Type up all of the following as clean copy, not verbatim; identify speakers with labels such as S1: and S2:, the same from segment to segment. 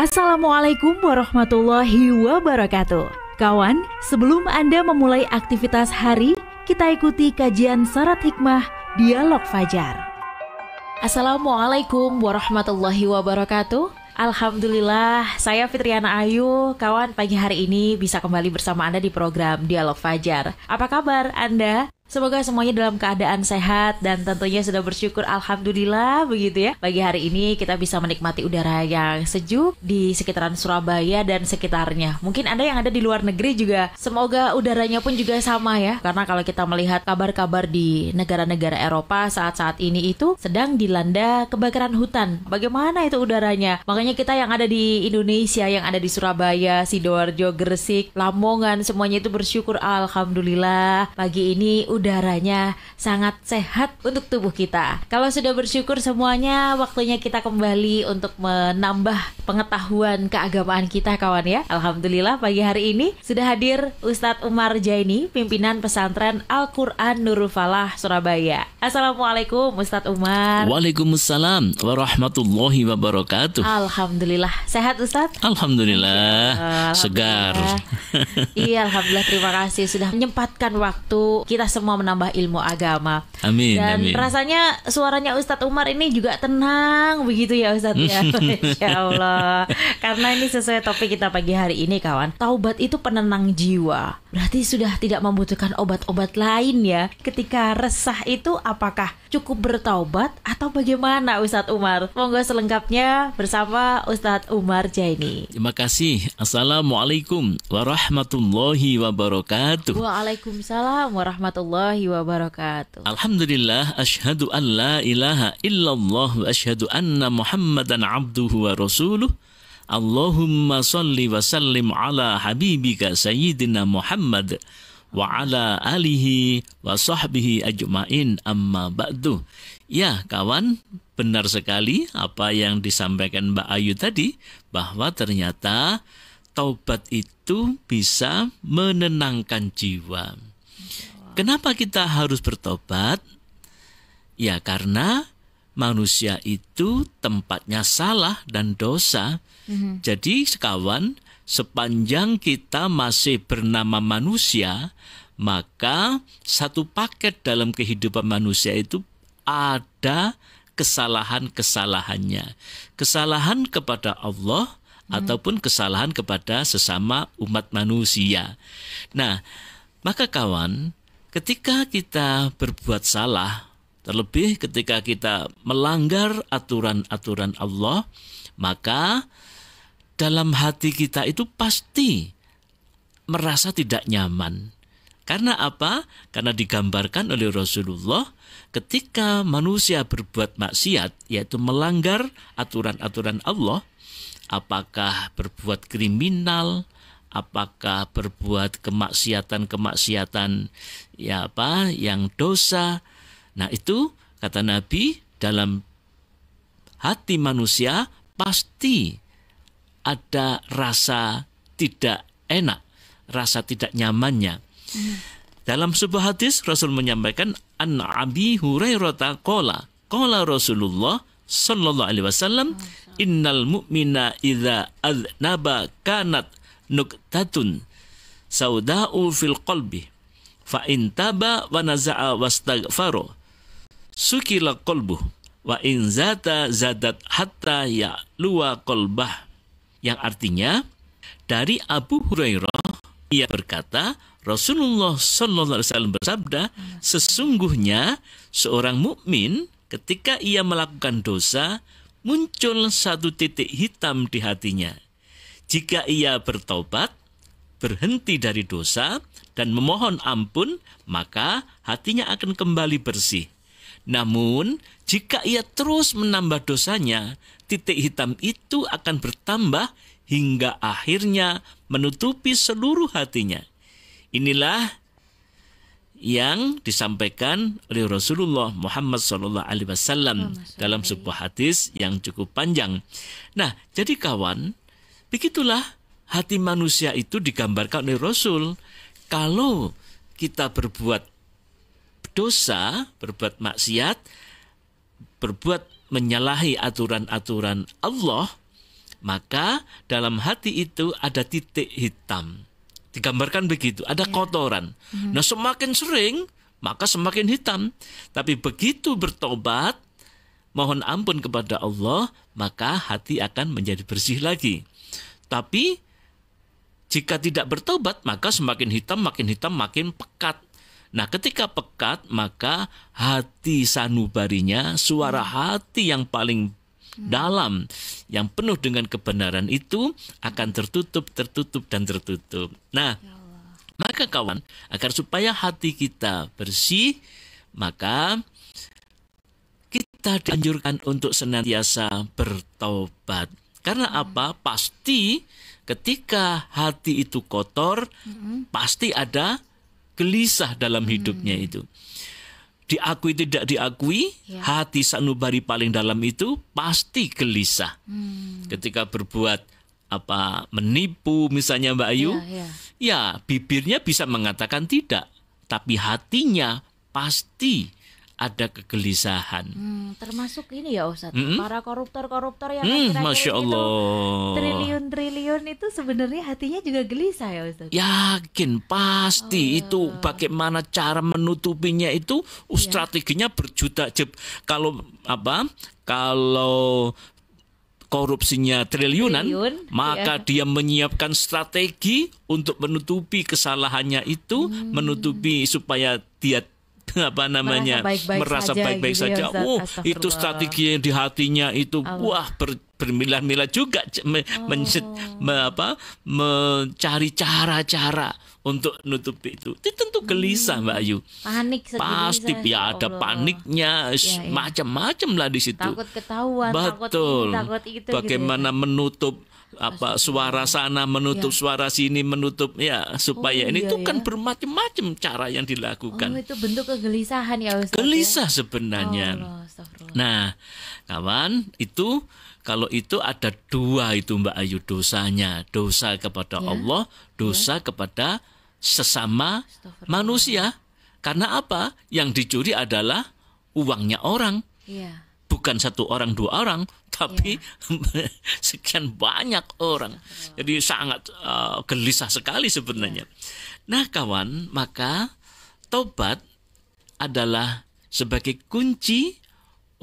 S1: Assalamualaikum warahmatullahi wabarakatuh. Kawan, sebelum Anda memulai aktivitas hari, kita ikuti kajian Syarat Hikmah Dialog Fajar. Assalamualaikum warahmatullahi wabarakatuh. Alhamdulillah, saya Fitriana Ayu. Kawan, pagi hari ini bisa kembali bersama Anda di program Dialog Fajar. Apa kabar Anda? Semoga semuanya dalam keadaan sehat dan tentunya sudah bersyukur alhamdulillah begitu ya. Pagi hari ini kita bisa menikmati udara yang sejuk di sekitaran Surabaya dan sekitarnya. Mungkin Anda yang ada di luar negeri juga semoga udaranya pun juga sama ya. Karena kalau kita melihat kabar-kabar di negara-negara Eropa saat-saat ini itu sedang dilanda kebakaran hutan. Bagaimana itu udaranya? Makanya kita yang ada di Indonesia, yang ada di Surabaya, Sidoarjo, Gresik, Lamongan, semuanya itu bersyukur alhamdulillah pagi ini udaranya sangat sehat untuk tubuh kita. Kalau sudah bersyukur semuanya, waktunya kita kembali untuk menambah pengetahuan keagamaan kita kawan ya. Alhamdulillah pagi hari ini sudah hadir Ustadz Umar Jaini, pimpinan pesantren Al-Quran Nurul Falah Surabaya. Assalamualaikum Ustadz Umar.
S2: Waalaikumsalam warahmatullahi wabarakatuh.
S1: Alhamdulillah. Sehat Ustadz?
S2: Alhamdulillah. Segar.
S1: Iya, alhamdulillah, terima kasih sudah menyempatkan waktu kita semua menambah ilmu agama.
S2: Amin.
S1: Dan
S2: amin.
S1: rasanya suaranya Ustadz Umar ini juga tenang begitu ya Ustadz ya. Insya Allah. Karena ini sesuai topik kita pagi hari ini kawan. Taubat itu penenang jiwa. Berarti sudah tidak membutuhkan obat-obat lain ya. Ketika resah itu apakah cukup bertaubat atau bagaimana Ustadz Umar? Monggo selengkapnya bersama Ustadz Umar Jaini.
S2: Terima kasih. Assalamualaikum warahmatullahi wabarakatuh.
S1: Waalaikumsalam warahmatullahi wabarakatuh.
S2: Alhamdulillah, asyhadu an la ilaha illallah wa asyhadu anna Muhammadan abduhu wa rasuluh. Allahumma salli wa sallim ala habibika sayyidina Muhammad wa ala alihi wa sahbihi ajma'in, amma ba'du. Ya kawan, benar sekali apa yang disampaikan Mbak Ayu tadi, bahwa ternyata taubat itu bisa menenangkan jiwa. Kenapa kita harus bertobat? Ya karena manusia itu tempatnya salah dan dosa. Jadi kawan, sepanjang kita masih bernama manusia, maka satu paket dalam kehidupan manusia itu ada kesalahan-kesalahannya. Kesalahan kepada Allah ataupun kesalahan kepada sesama umat manusia. Nah, maka kawan, ketika kita berbuat salah, terlebih ketika kita melanggar aturan-aturan Allah, maka dalam hati kita itu pasti merasa tidak nyaman. Karena apa? Karena digambarkan oleh Rasulullah ketika manusia berbuat maksiat, yaitu melanggar aturan-aturan Allah, apakah berbuat kriminal, apakah berbuat kemaksiatan yang dosa. Nah itu kata Nabi, dalam hati manusia pasti ada rasa tidak enak, rasa tidak nyamannya. Dalam sebuah hadis Rasul menyampaikan, an Abi Hurairah qala Rasulullah sallallahu alaihi wasallam, innal mu'mina idza adnaba kanat nuqtatun sauda'u fil qalbi fa in taba wa naza'a wastaghfara sukila qalbuh wa in zata zadat hatta ya'luwa qalbah. Yang artinya, dari Abu Hurairah, ia berkata, Rasulullah sallallahu alaihi wasallam bersabda, sesungguhnya seorang mukmin ketika ia melakukan dosa, muncul satu titik hitam di hatinya. Jika ia bertobat, berhenti dari dosa, dan memohon ampun, maka hatinya akan kembali bersih. Namun, jika ia terus menambah dosanya, titik hitam itu akan bertambah hingga akhirnya menutupi seluruh hatinya. Inilah yang disampaikan oleh Rasulullah Muhammad SAW dalam sebuah hadis yang cukup panjang. Nah, jadi kawan, begitulah hati manusia itu digambarkan oleh Rasul. Kalau kita berbuat dosa, berbuat maksiat, berbuat menyalahi aturan-aturan Allah, maka dalam hati itu ada titik hitam. Digambarkan begitu, ada kotoran. Nah, semakin sering, maka semakin hitam. Tapi begitu bertobat, mohon ampun kepada Allah, maka hati akan menjadi bersih lagi. Tapi jika tidak bertobat, maka semakin hitam, makin pekat. Nah, ketika pekat, maka hati sanubarinya, suara hati yang paling dalam, yang penuh dengan kebenaran itu akan tertutup. Nah, maka kawan, agar supaya hati kita bersih, maka kita dianjurkan untuk senantiasa bertobat. Karena apa? Pasti ketika hati itu kotor, pasti ada gelisah dalam hidupnya itu. Diakui tidak diakui, hati sanubari paling dalam itu pasti gelisah. Ketika berbuat menipu misalnya Mbak Ayu, ya bibirnya bisa mengatakan tidak, tapi hatinya pasti ada kegelisahan.
S1: Termasuk ini ya Ustaz, para koruptor yang akhir-akhir
S2: Masya Allah.
S1: triliun itu sebenarnya hatinya juga gelisah ya Ustaz.
S2: Yakin pasti itu bagaimana cara menutupinya itu strateginya berjuta. Kalau korupsinya triliunan, maka dia menyiapkan strategi untuk menutupi kesalahannya itu, menutupi supaya dia merasa baik-baik saja. Itu strategi yang di hatinya itu bermilah-milah juga mencari cara-cara untuk nutupi itu. Itu tentu gelisah Mbak Ayu.
S1: Panik
S2: pasti ada paniknya, macam-macam lah di situ.
S1: Takut ketahuan,
S2: betul.
S1: takut itu.
S2: Bagaimana menutup suara sana, menutup suara sini, menutup supaya ini itu kan bermacam-macam cara yang dilakukan.
S1: Itu bentuk kegelisahan ya Ustaz.
S2: Gelisah sebenarnya. Nah, kawan, itu kalau itu ada dua itu Mbak Ayu dosanya. Dosa kepada Allah, dosa kepada sesama manusia. Karena apa? Yang dicuri adalah uangnya orang. Bukan satu orang, dua orang, tapi sekian banyak orang. Jadi sangat gelisah sekali sebenarnya. Nah kawan, maka tobat adalah sebagai kunci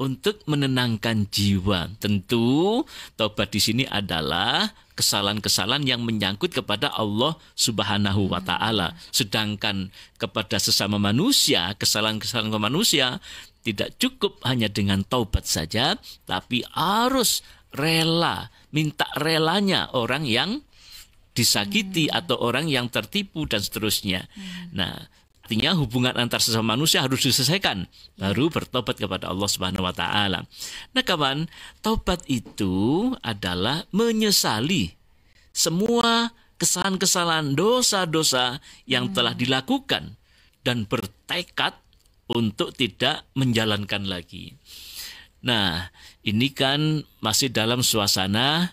S2: untuk menenangkan jiwa. Tentu tobat di sini adalah kesalahan-kesalahan yang menyangkut kepada Allah Subhanahu wa taala. Sedangkan kepada sesama manusia, kesalahan-kesalahan manusia tidak cukup hanya dengan taubat saja, tapi harus rela, minta relanya orang yang disakiti atau orang yang tertipu dan seterusnya. Nah, artinya hubungan antar sesama manusia harus diselesaikan, baru bertobat kepada Allah Subhanahu wa taala. Nah, kawan, taubat itu adalah menyesali semua kesalahan-kesalahan, dosa-dosa yang telah dilakukan dan bertekad untuk tidak menjalankan lagi. Nah, ini kan masih dalam suasana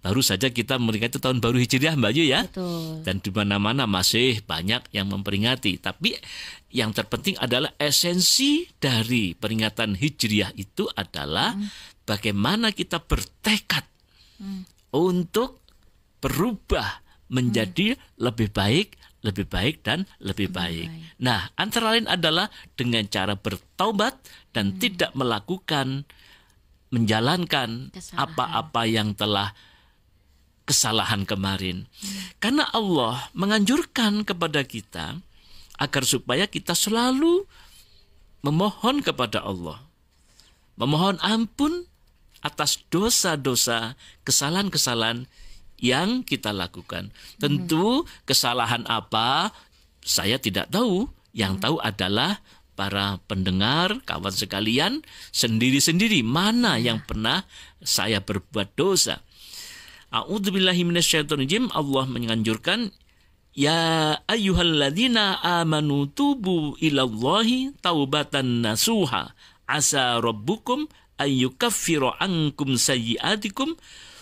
S2: baru saja kita memperingati tahun baru Hijriah Mbak Yu ya.
S1: Betul.
S2: Dan di mana-mana masih banyak yang memperingati. Tapi yang terpenting adalah esensi dari peringatan Hijriah itu adalah bagaimana kita bertekad untuk berubah menjadi lebih baik dan lebih baik. Nah, antara lain adalah dengan cara bertaubat dan tidak menjalankan apa-apa yang telah kesalahan kemarin. Karena Allah menganjurkan kepada kita agar supaya kita selalu memohon kepada Allah. Memohon ampun atas dosa-dosa, kesalahan-kesalahan yang kita lakukan. Tentu kesalahan apa saya tidak tahu. Yang tahu adalah para pendengar, kawan sekalian, sendiri-sendiri mana yang pernah saya berbuat dosa. A'udzubillahi minasyaitonirrajim. Allah menganjurkan, ya ayyuhalladzina amanu tubu ilallahi taubatan nasuha asa rabbukum ayyukaffiru ankum sayyi'atikum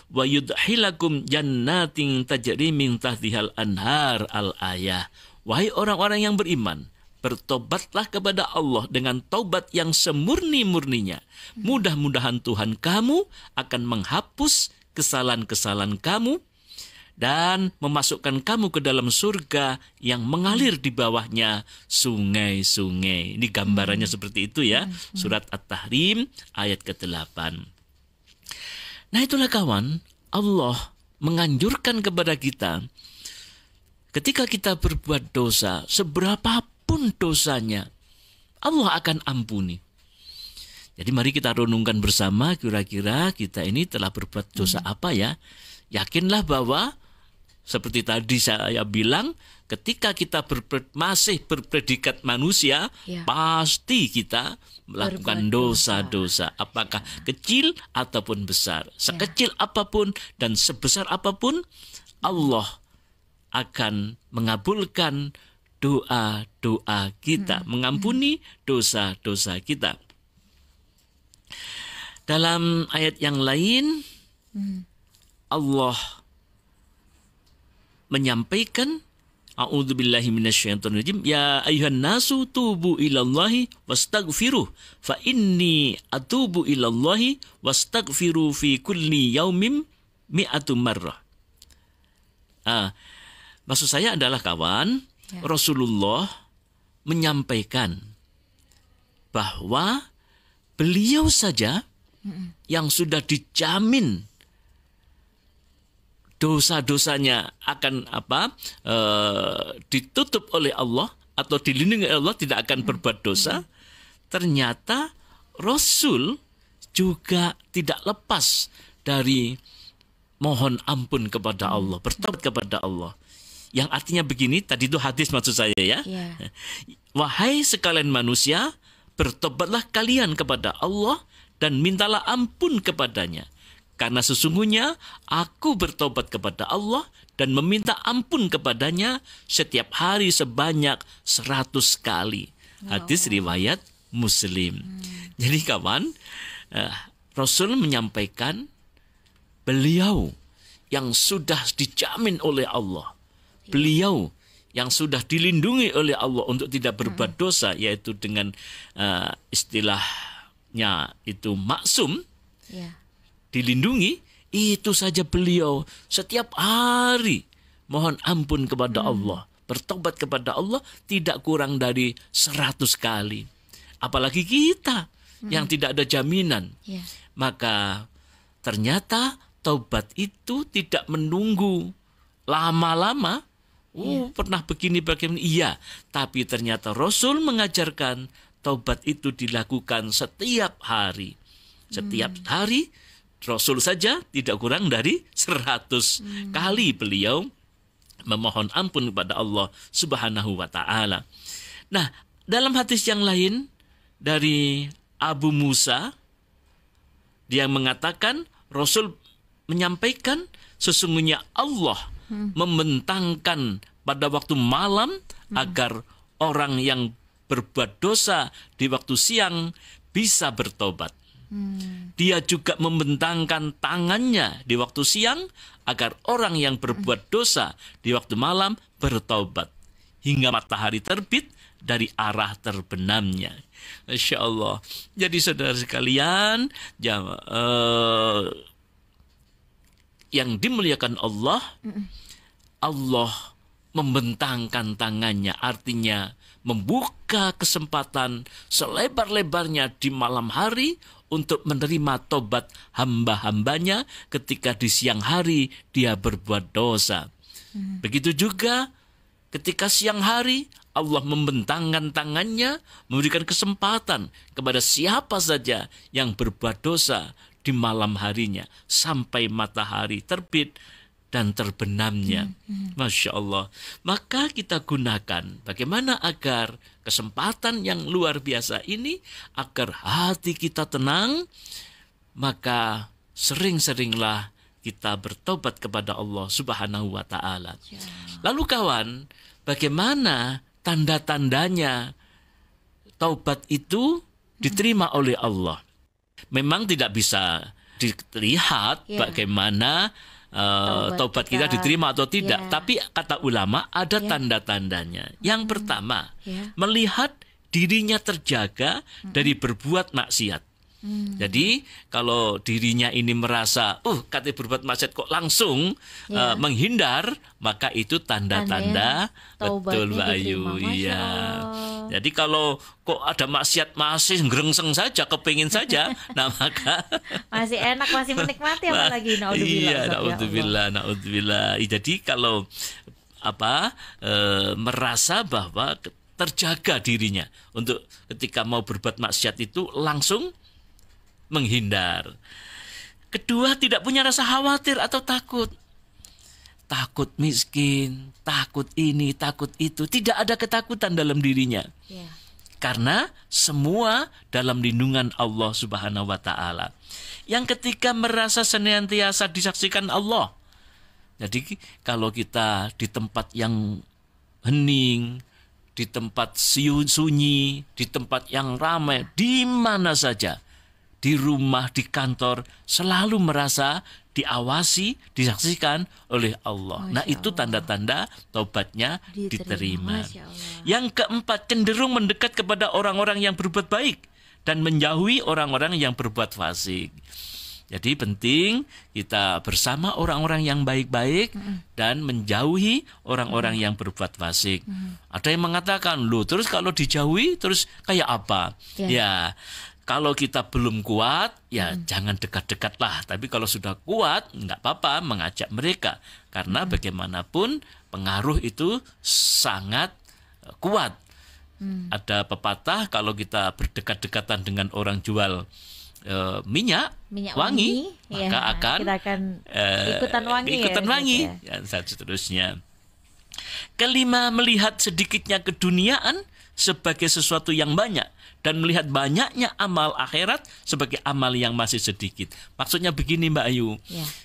S2: wa yudhilakum jannatin tajri min tahtihal anhar al-ayah. Wahai orang-orang yang beriman, bertobatlah kepada Allah dengan taubat yang semurni-murninya. Mudah-mudahan Tuhan kamu akan menghapus kesalahan-kesalahan kamu dan memasukkan kamu ke dalam surga yang mengalir di bawahnya sungai-sungai. Ini gambarannya seperti itu ya. Surat At-Tahrim ayat ke-8. Nah itulah kawan, Allah menganjurkan kepada kita ketika kita berbuat dosa, seberapapun dosanya, Allah akan ampuni. Jadi mari kita renungkan bersama, kira-kira kita ini telah berbuat dosa apa ya? Yakinlah bahwa seperti tadi saya bilang, ketika kita masih berpredikat manusia, pasti kita melakukan dosa-dosa, apakah kecil ataupun besar. Sekecil apapun dan sebesar apapun, Allah akan mengabulkan doa-doa kita, mengampuni dosa-dosa kita. Dalam ayat yang lain, Allah menyampaikan, a'udzubillahi minasyaitonirrajim, ya ayyuhan nasu tubu ilallahi wastaghfiruh fa inni atubu ilallahi wastaghfiru fi kulli yaumin mi'atu marrah. Maksud saya adalah kawan, Rasulullah menyampaikan bahwa beliau saja yang sudah dijamin dosa-dosanya akan ditutup oleh Allah atau dilindungi oleh Allah, tidak akan berbuat dosa. Ternyata Rasul juga tidak lepas dari mohon ampun kepada Allah, bertobat kepada Allah. Yang artinya begini, tadi itu hadis maksud saya ya. Wahai sekalian manusia, bertobatlah kalian kepada Allah dan mintalah ampun kepadanya. Karena sesungguhnya aku bertobat kepada Allah dan meminta ampun kepadanya setiap hari sebanyak 100 kali. Hadis riwayat Muslim. Jadi kawan, Rasul menyampaikan beliau yang sudah dijamin oleh Allah. Beliau yang sudah dilindungi oleh Allah untuk tidak berbuat dosa, yaitu dengan istilahnya itu maksum. Dilindungi, itu saja beliau setiap hari mohon ampun kepada Allah, bertobat kepada Allah tidak kurang dari 100 kali. Apalagi kita yang tidak ada jaminan. Maka ternyata taubat itu tidak menunggu lama-lama. Pernah begini, iya. Tapi ternyata Rasul mengajarkan taubat itu dilakukan setiap hari. Setiap hari Rasul saja tidak kurang dari 100 kali beliau memohon ampun kepada Allah Subhanahu wa ta'ala. Nah, dalam hadis yang lain dari Abu Musa, dia mengatakan Rasul menyampaikan sesungguhnya Allah membentangkan pada waktu malam agar orang yang berbuat dosa di waktu siang bisa bertobat. Dia juga membentangkan tangannya di waktu siang agar orang yang berbuat dosa di waktu malam bertobat hingga matahari terbit dari arah terbenamnya. Masya Allah. Jadi saudara sekalian, yang dimuliakan Allah, Allah membentangkan tangannya, artinya membuka kesempatan selebar-lebarnya di malam hari untuk menerima tobat hamba-hambanya ketika di siang hari dia berbuat dosa. Begitu juga ketika siang hari Allah membentangkan tangannya, memberikan kesempatan kepada siapa saja yang berbuat dosa di malam harinya sampai matahari terbit dan terbenamnya. Masya Allah. Maka kita gunakan bagaimana agar kesempatan yang luar biasa ini, agar hati kita tenang, maka sering-seringlah kita bertobat kepada Allah Subhanahu wa ta'ala. Lalu kawan, bagaimana tanda-tandanya taubat itu diterima oleh Allah? Memang tidak bisa dilihat bagaimana taubat kita diterima atau tidak. Tapi kata ulama ada tanda-tandanya. Yang pertama, melihat dirinya terjaga dari berbuat maksiat. Jadi kalau dirinya ini merasa, katanya berbuat maksiat kok langsung menghindar, maka itu tanda-tanda betul Mbak Ayu. Iya. Jadi kalau kok ada maksiat masih ngrengseng saja, kepingin saja, nah maka
S1: masih enak, masih menikmati apalagi.
S2: Naudzubillah. Jadi kalau merasa bahwa terjaga dirinya untuk ketika mau berbuat maksiat itu langsung menghindar. Kedua, tidak punya rasa khawatir atau takut. Takut miskin, takut ini, takut itu. Tidak ada ketakutan dalam dirinya. Karena semua dalam lindungan Allah Subhanahu wa ta'ala. Yang ketika merasa senantiasa disaksikan Allah. Jadi kalau kita di tempat yang hening, di tempat sunyi, di tempat yang ramai, di mana saja, di rumah, di kantor, selalu merasa diawasi, disaksikan oleh Allah. Nah, itu tanda-tanda taubatnya diterima. Yang keempat, cenderung mendekat kepada orang-orang yang berbuat baik dan menjauhi orang-orang yang berbuat fasik. Jadi penting kita bersama orang-orang yang baik-baik dan menjauhi orang-orang yang berbuat fasik. Ada yang mengatakan, loh terus kalau dijauhi terus kayak apa? Ya, kalau kita belum kuat, ya jangan dekat-dekat lah. Tapi kalau sudah kuat, nggak apa-apa mengajak mereka. Karena bagaimanapun pengaruh itu sangat kuat. Ada pepatah, kalau kita berdekat-dekatan dengan orang jual minyak wangi, maka
S1: kita akan ikutan wangi.
S2: Dan seterusnya. Kelima, melihat sedikitnya keduniaan sebagai sesuatu yang banyak. Dan melihat banyaknya amal akhirat sebagai amal yang masih sedikit. Maksudnya begini Mbak Ayu.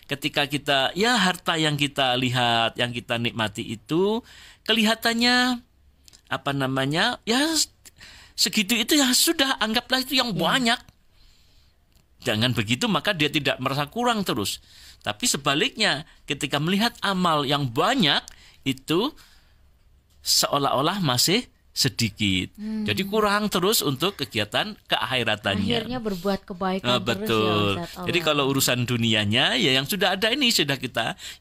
S2: Ketika kita, harta yang kita lihat, yang kita nikmati itu kelihatannya segitu itu ya sudah, anggaplah itu yang banyak. Jangan begitu, maka dia tidak merasa kurang terus. Tapi sebaliknya, ketika melihat amal yang banyak itu seolah-olah masih sedikit. Jadi kurang terus untuk kegiatan keakhiratannya.
S1: Akhirnya berbuat kebaikan
S2: betul.
S1: Terus ya,
S2: jadi kalau urusan dunianya ya yang sudah ada ini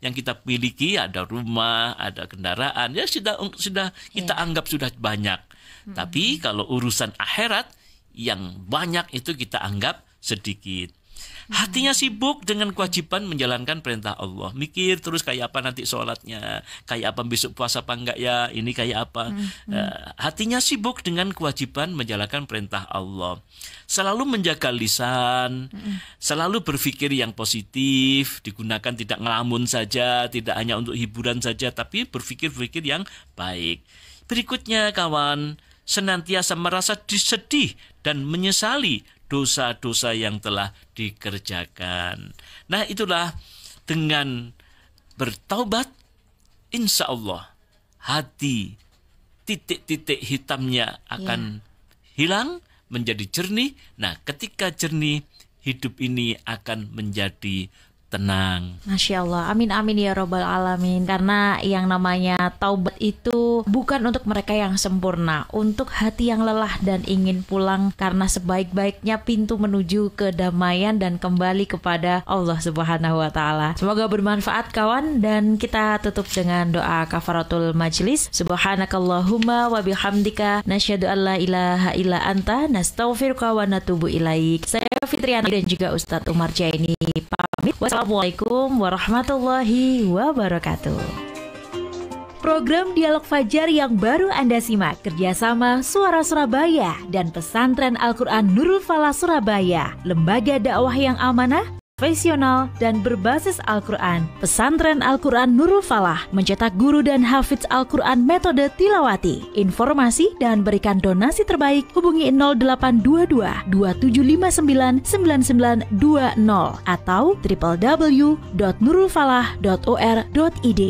S2: yang kita miliki, ada rumah, ada kendaraan, ya sudah kita anggap sudah banyak. Tapi kalau urusan akhirat yang banyak itu kita anggap sedikit. Hatinya sibuk dengan kewajiban menjalankan perintah Allah. Mikir terus kayak apa nanti sholatnya, kayak apa besok puasa apa enggak ya, ini kayak apa. Hatinya sibuk dengan kewajiban menjalankan perintah Allah. Selalu menjaga lisan, selalu berpikir yang positif, digunakan tidak ngelamun saja, tidak hanya untuk hiburan saja, tapi berpikir-pikir yang baik. Berikutnya kawan, senantiasa merasa sedih dan menyesali dosa-dosa yang telah dikerjakan. Nah, itulah dengan bertaubat, insya Allah hati titik-titik hitamnya akan hilang, menjadi jernih. Nah, ketika jernih, hidup ini akan menjadi tenang.
S1: Masya Allah, amin amin ya robbal alamin. Karena yang namanya taubat itu bukan untuk mereka yang sempurna, untuk hati yang lelah dan ingin pulang, karena sebaik-baiknya pintu menuju kedamaian dan kembali kepada Allah Subhanahu wa ta'ala. Semoga bermanfaat kawan, dan kita tutup dengan doa kafaratul majlis. Subhanakallahumma wa bihamdika nasyhadu an la ilaha illa anta nastaghfiruka wa natubu ilaik. Saya Fitriana dan juga Ustadz Umar Jaini pamit. Wassalamualaikum warahmatullahi wabarakatuh. Program Dialog Fajar yang baru Anda simak kerjasama Suara Surabaya dan Pesantren Al-Quran Nurul Falah Surabaya, lembaga dakwah yang amanah, profesional, dan berbasis Al-Quran. Pesantren Al-Quran Nurul Falah mencetak guru dan hafidz Al-Quran metode tilawati. Informasi dan berikan donasi terbaik hubungi 0822 2759 9920 atau www.nurulfalah.or.id.